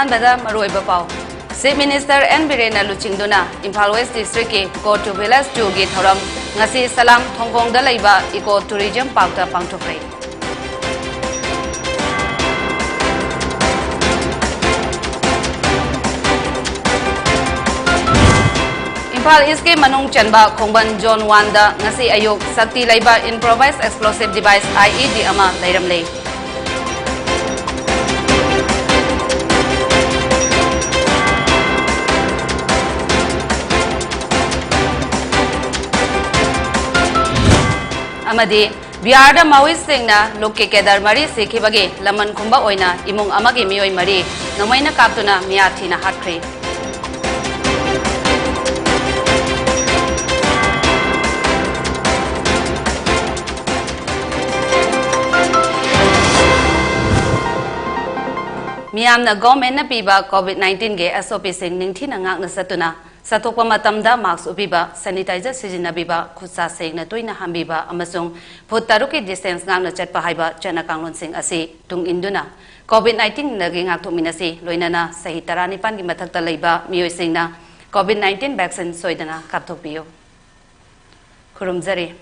Ahanbada Maroiba Pau. Chief Minister N. Birena Luchingduna, Imphal West District ke Go to Village 2 gi thoram ngasi Salam Thongkong da laiba Eco Tourism Park da pangthokre. Imphal East ke Manung Chanba Khongban Zone 1 da ngasi ayuk Sakti laiba improvised explosive device IED ama lairamle. Amadi Biarda Maui Singna Loke Kedar Mari Sikibagi Laman Kumba Oina Imung Amagi Mioi Mari Namaina Kaptuna Miatina Hatkri. Miamna government na piba COVID-19 ge SOP sing ningthina ngakna satuna Satokpa matamda mask ubiba sanitizer sijinabiba khutsa sengna toina hambiba amasung phutaruki distance ngakna chatpa haiba chana kanglon sing asi tung induna COVID-19 nagi ngakthokminasi loinana sahi 19 gi mathakta leiba mioi singna COVID-19 vaccine soidana kapthokpiyo khurumjari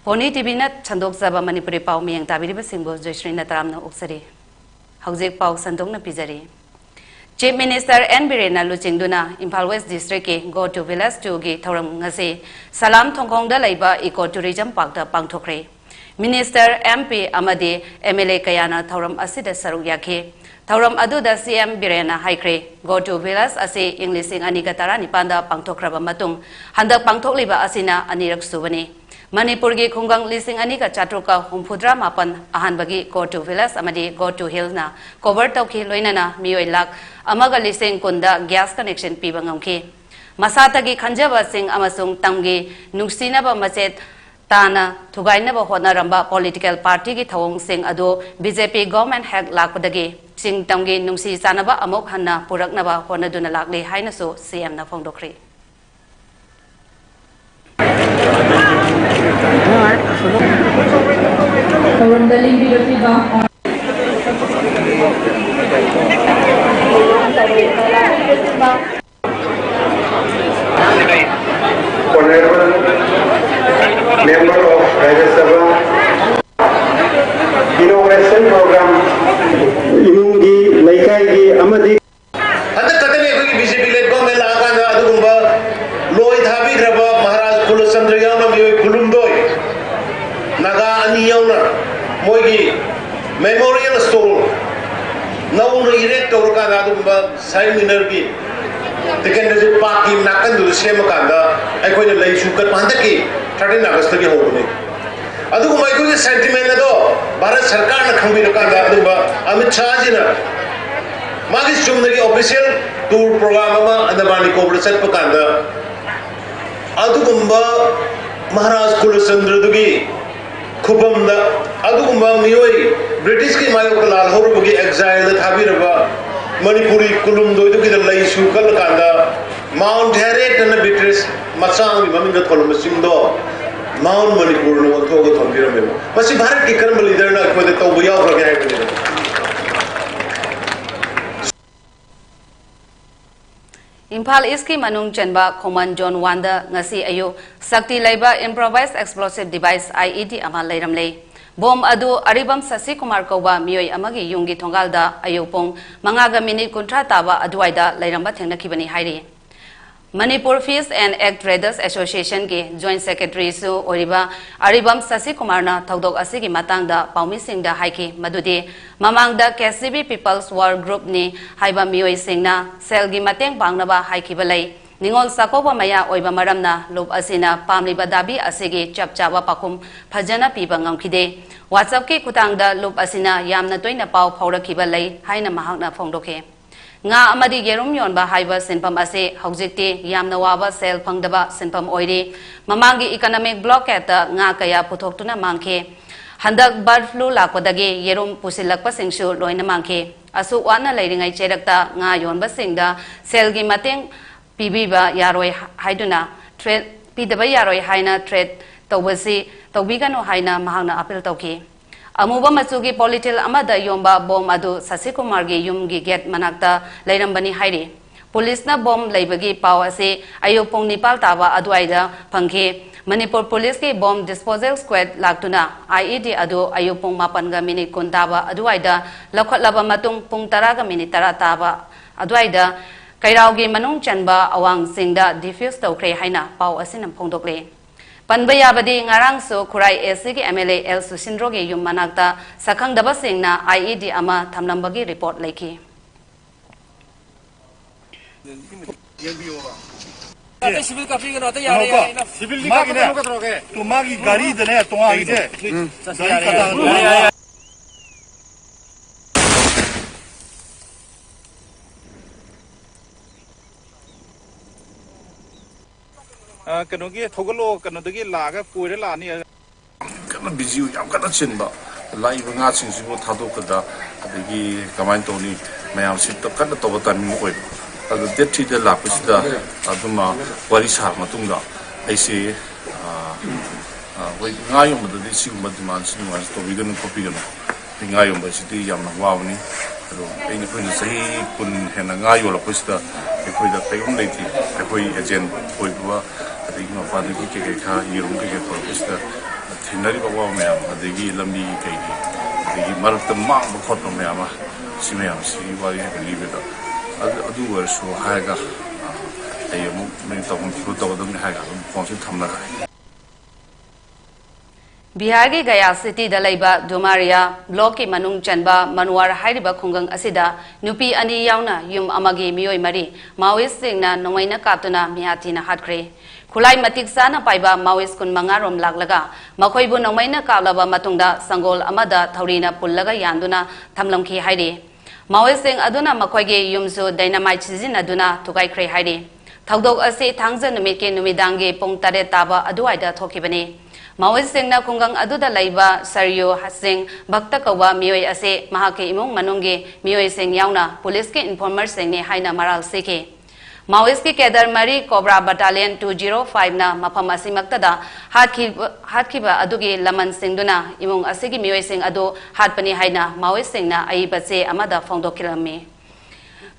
PONYTV na chandokjaba Manipuri pau miyang tabiriba singbo JOYSHREE na taramna uksari haujek pau sandongna pijari Chief Minister N. Birena Luchingduna, Imphal West District ke Go to Village 2 gi thoram ngasi Salam Thongkong da laiba Eco Tourism Park da pangthokre. Minister MP amadi MLA kayana thoram asida saruk yakhe. Thoram aduda CM Birena haikre Go to Village ase English anika tarani panda pangthokraba matung handak pangthokliba asina anirak subani. Manipur gi khunggang lising anika chatruka humphudra mapan ahanbagi Go to Village amadi Go to Hill na cover tawki loinana mioi lak amaga lising kunda gas connection piba ngamki masatagi khanjaba sing amasung tamgi nungsinaba machet tana thugainaba honaramba political party gi thawong sing ado BJP government hack lakpadagi sing tamgi nungsi sanaba amok hanna puraknaba honaduna lakle haina so CM na phongdokri Honorable Member of Rajya Sabha Innovation Program Imungi Laikai Amadi Hada katane ko BJP led government la kana adugumba loi thabi graba Maharaj Kulachandra yama mi kulumdoi naga ani yauna moigi memorial store now erect tawr kana adugumba seminar gi Tekan party nakan dulu siapa kanda, aku ini lagi suka pandaki, 13 August lagi hobune. Aduh, aku ini sentiment itu, Bharat Sarkar nak kami nak kanda, aduh, Amit Shah ji na, magis cuma lagi official tour program ama anda bani cooperation pekanda. Aduh, Maharaj Kulachandra dugi, kubam da, aduh, mioi British ki mayo kelal horo bagi exile thabi raba. Manipuri kulum do itu kita lagi suka lekanda Mount Harriet dan Beatrice macam ni mamin kat kolom mesin do Mount Manipur no waktu aku thambira memo masih Bharat ki karma leader na aku ada tahu bayar orang yang ini Imphal East ki Manung Chanba Khongban Zone 1 da ngasi ayu Sakti laiba improvised explosive device IED ama lairamle Bom adu aribam Sasi Kumar Kauba mioi amagi yungi thongalda ayupong mangaga minute kuntra taba aduaida lairamba thengnakibani hairi Manipur Fish and Egg Traders Association ke Joint Secretary su oriba aribam Sasi Kumar na thodok asigi matangda paumi singda haiki madudi mamangda KCB People's War Group ni haiba mioi singna selgi mateng pangnaba haikibalai Ningol sakoba maya oiba maramna lob asina pamliba dabi asigi chapchawa pakum phajana piba ngamkhide WhatsApp ki kutangda lob asina yamna toina pau phaurakhiba lei haina mahakna phongdokhe nga amadi gerum yonba haiba senpam ase haujikti yamna waba sel phangdaba senpam oiri mamangi economic blockade nga kaya puthoktuna mangkhe handak bird flu lakwadagi yerum pusilakpa singsu loina mangkhe asu wana leiringai cherakta nga yonba singda selgi mateng Pibiba yaroi haiduna trade pidaba yaroi haina trade tawasi tawbigano haina mahangna appeal tawki अमुबा मचुगी पॉलिटिल अमदा योंबा bomb अदु ससिकुमार गे युमगी gate मनाक्ता लैरंबनी हाइरे पुलिस ना बॉम लैबगी पाव असे अयो पुंग निपाल ताबा अदुआइदा फंगे मणिपुर पुलिस के बॉम डिस्पोजल स्क्वाड लाक्तुना आईईडी अदु अयो पुंग मापनगा मिनिट कुन ताबा अदुआइदा लखटलाबा मतुंग पुंग 10 गा मिनिट 10 ताबा अदुआइदा कैरावगी मनुंग चनबा अवांग सिंगदा डिफ्यूज तौख्रे हाइना पाव असिनम फोंदोकले पनबा याबदी ngarang so खुराई एसी के एमएलए एल सुसिंद्रो के युम मनाक्ता सखंगदबा सिंगना आईईडी अमा थमलंबगी रिपोर्ट लेखी सिविल काफी का नोट यार यार सिविल का किने तो मागी गाड़ी दने तो आगे से कनोगी थोगलो कनोदगी लागा पुरे लानी कन बिजी याम कन चिनबा live nga singsibo thadokada adagi kamain toni mayam sit to kan to batan ko adu det thi de la pusida aduma wari sa matunga aise wai ngayom de si madman si wan to bigan ko bigan ngayom ba si yam na wawni adu ai ko ni sahi kun hena ngayo la pusida ko da tayum leiti ko agent ko ba adagi ma fa de ki ke kha yirum ke ko pusida थिनरी Baba ma'am अदगी लंबी कई अदगी मरत मा मखोत ma'am सी ma'am सी वाली लिबेदा अदु वर्षो हायगा अयमु मैं तबम फिरो तबदम हायगा phone से थमना बिहार की गया सिटी दलाइबा डोमारिया ब्लॉक की मनुंग चनबा मनवार हाइरिबा खुंगंग असिदा नुपी अनि यावना युम अमगी मियोय मरी माओइस्ट सिंगना नोंगैना कातुना मियातीना हाटख्रे खुलाई मतिक साना पाइबा माओइस्ट कुन मंगारोम लागलगा मखोइबु नोंगैना कालबा मतुंगदा संगोल अमदा थौरीना पुल्लगा यान्दुना थमलमखी हाइरे माओइस्ट सिंग अदुना मखोइगे युमसु डायनामाइट सिजिनदुना थुगाइख्रे हाइरे थौदोक असे थांगजा नुमिके नुमिदांगे पुंग 8 ताबा अदुआइदा थोखिबने माओइस्ट सिंगना खुंगंग अदुदा लाइबा सरयो हसिंग भक्त कौवा मियोय असे महाके इमुंग मनुंगे मियोय सिंग यावना पुलिस के इन्फॉर्मर सिंगने हाइना मराल सेके माओइस्ट के केदर मरी कोबरा बटालियन 205 ना मफम असिमक्तदा हाटखिबा अदुगे लमन सिंगदुना इमुंग असेगी मियोय सिंग अदो हाटपनी हाइना माओइस्ट सिंगना अइबसे अमदा फोंदोखिलमे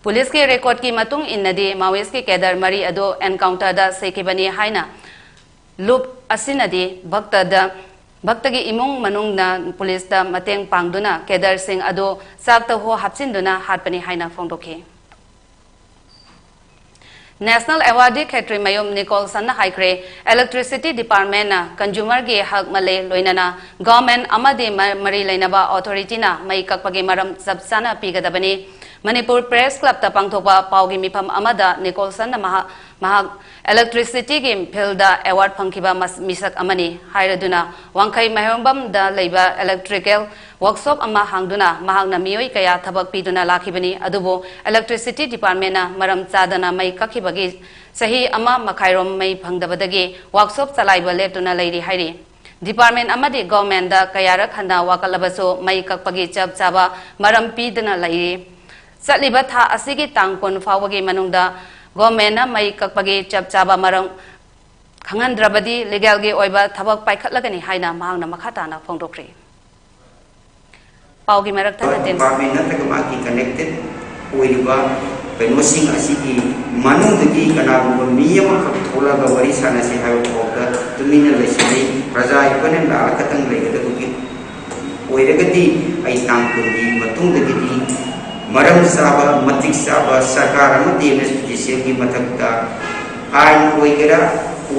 पुलिस के रिकॉर्ड की मतुंग इन्नदे माओइस्ट के केदर मरी अदो एनकाउंटर दा सेकेबनी हाइना लुप असिनदे भक्त की इमुंग मनुंगना पुलिस दा मतेंग पांगदुना केदर सिंह अदो साक्त हो हापसिनदुना हाटपनी हाइना फोंदोखे नेशनल अवार्डी खेत्री मयुम निकोलसन हाइक्रे इलेक्ट्रिसिटी डिपार्टमेंट ना कंज्यूमर के हक मले लोइनना गवर्नमेंट अमदे मरी लेनबा अथॉरिटी ना मई ककपगे मरम सबसाना पीगदबनी मणिपुर प्रेस क्लब ता पांगथोपा पाउगी मिफम अमदा निकोलसन महा इलेक्ट्रिसिटी के फिल्ड अवार्ड फंखिबा मिसक अमनी हाइरदुना वांखै महरंबम दा लेबा इलेक्ट्रिकल वर्कशॉप अमा हांगदुना महागना मियोय कया थबक पीदुना लाखिबनी अदुबो इलेक्ट्रिसिटी डिपार्टमेंट ना मरम चादना मई कखिबगी सही अमा मखाइरोम मई फंगदबदगे वर्कशॉप चलाइबा लेपतुना लेरी हाइरी डिपार्टमेंट अमदि गवर्नमेंट दा कयारक हंदा वाकलबसो मई ककपगी चब चाबा मरम पीदुना लेरी चलिबा था असिगी तांगकोन फावगी मनुंगदा गवर्नमेंट मई ककपगे चब चाबा मरम खंगनद्रबदी लीगल गे ओइबा थबक पाइखतलगनी हाइना मांगना मखाताना फोंदोख्रे पाउगी मरकता नतेन डिपार्टमेंट नतकमा की कनेक्टेड ओइबा पेनोसिंग असिगी मनुंगदगी कनाबुबा मियम खक थोलागा वरी सानासे हायो थोकदा तुमिना लेसिनी प्रजा इपने लाकतंग लेगदगुगी ओइरगदी आई तांगकुंगी मतुंगदगी मरम साबा मतिक साबा सरकार अमदी एमएसपीसीएल की मथकता आइन ओइगरा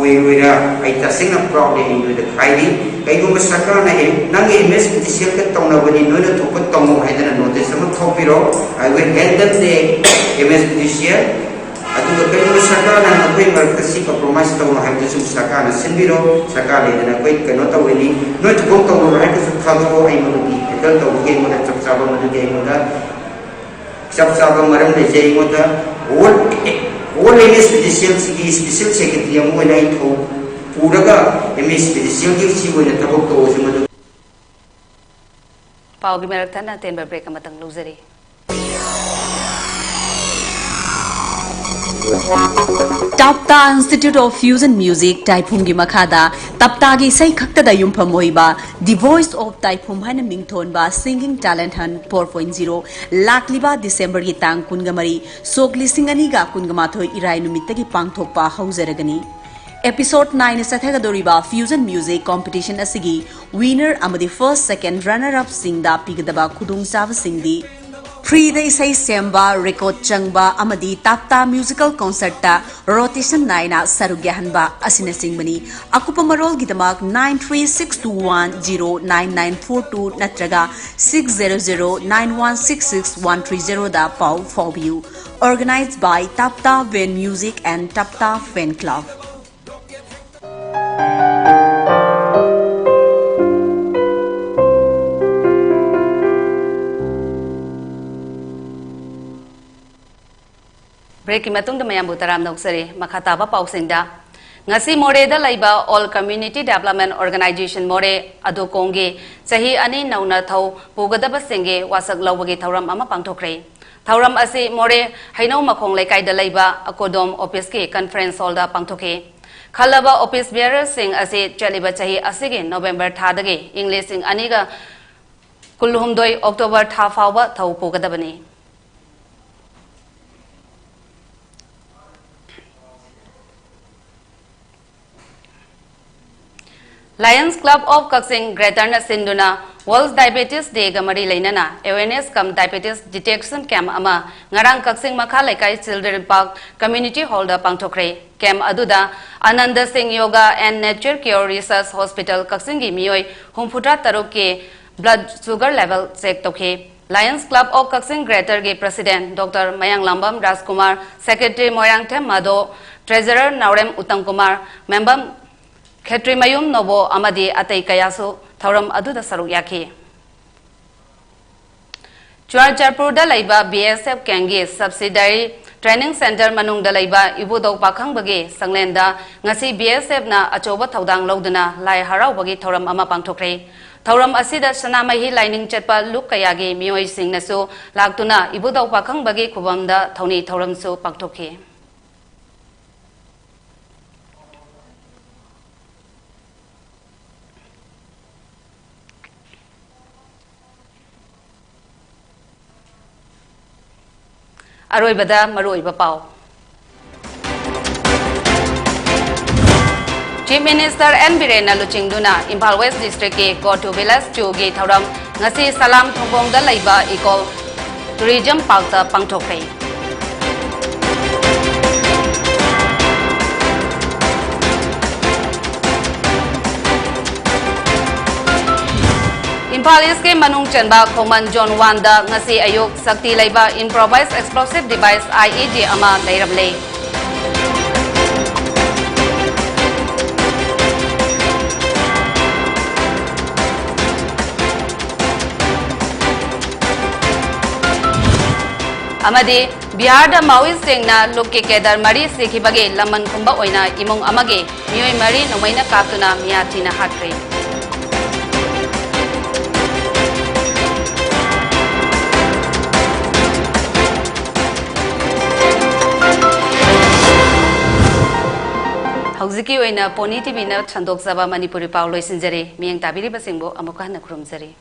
ओइवेरा आई तसिंग प्राउड इन द खाइदी कईगुम सरकार ने नंग एमएसपीसीएल का तौनबनी नोन थोप तौमो हाइदना नोटिस अम थोपिरो आई विल हेल्प देम दे एमएसपीसीएल अदुगा कईगुम सरकार ने कोई मरकसी कंप्रोमाइज तौनो हाइदसु सरकार ने सिनबिरो सरकार लेदना कोई कनो तौनी नोट थोप तौनो हाइदसु थादो आई मनुगी एकल तौगे मोदा चपचाबा मनुगे मोदा सब सब मरम ले जाई मोदा all एमएसपीसीएल की स्पेशल सेक्रेटरी अमो नै थो पूरगा एमएसपीसीएल की सिवने थबक तो जमदु पाउगी मरकथना तेन break अमतंग लुजरी Tapta Institute of Fusion Music Taiphumgi Makhada Taptagi Sai Khaktada Yumpham Oiba The Voice of Taiphum Hana Mingthonba Singing Talent Hunt 4.0 Lakliba December gi tang kungamari Sogli Singaniga Kungamathoi Irai Numittagi Pangthokpa Hauzaragani Episode 9 Sathagadoriba Fusion Music Competition Asigi Winner amadi first second runner up singda pigadaba khudung sab singdi Free the Isai Semba, Record Changba, Amadi, Tapta Musical Concert ta Rotation Naina, Sarugyahanba, Asina Singbani, Akupamarol Gitamak 93621099942 Natraga 6009166 da Pau for you. Organized by Tapta Ven Music and Tapta Fan Club. Break matung da mayam butaram noksari makhataba pausingda ngasi more da laiba all community development organization more adu konge chahi ani nauna thau pugadaba singge wasak lawbagi thauram ama pangthokre thauram ase more hainau makhong laikai da laiba akodom office ke conference hall da pangthoke khalaba office bearer sing ase chaliba chahi asige November thadage English sing aniga kulhumdoi October tha fawba thau pugadabani Lions Club of Kaksing Greater Sinduna World Diabetes Day Gamari Lainana Awareness Cum Diabetes Detection Camp Ama Ngarang Kaksing Makhalakai Children Park Community Hall da Pangthokre Camp Aduda Ananda Singh Yoga and Nature Cure Research Hospital Kaksingi Mioi Humputra Taruke Blood Sugar Level Check Toke Lions Club of Kaksing Greater Ge President Dr. Mayang Lambam Rajkumar Secretary Moyang Them Mado Treasurer Naurem Uttamkumar Member Khetri Mayum Nobo Amadi Atay Kayaso Thauram Aduda Saruk Yaki Chuarjarpur da Laiba BSF Kangi Subsidiary Training Center Manung da Laiba Ibudok Pakhang Bagi Sanglenda Ngasi BSF na Achoba Thaudang Laudana Lai Harau Bagi Thauram Ama Pangthokre Thauram Asida Sanamahi Lining Chetpa Luk Kayagi Mioi Sing Nasu Laktuna Ibudok Pakhang Bagi Kubamda Thoni Thauram Su Pangthokhe Aroibada Maroiba Pau Chief Minister N. Birena Luchingduna, Impal West District ke Go to Village Chugi Thauram Ngasi Salam Thongkong da Laiba Eco Tourism Park ta Pangthokre Impal East ke Manung Chenba Khoman John Wanda Ngasi Ayuk Sakti Laiba Improvised Explosive Device IED Ama Lairamle Amadi Bihar da Maui Singna Lukke Kedar Mari Sikhibage Laman Kumba Oina Imong Amage Mioi Mari Nomaina Kaptuna Miatina Hatre Hauziki Oina PONYTV na Chandok Zaba Manipuri Paulo Sinjari Miyang Tabiri Basingbo Amuka na Kurumzari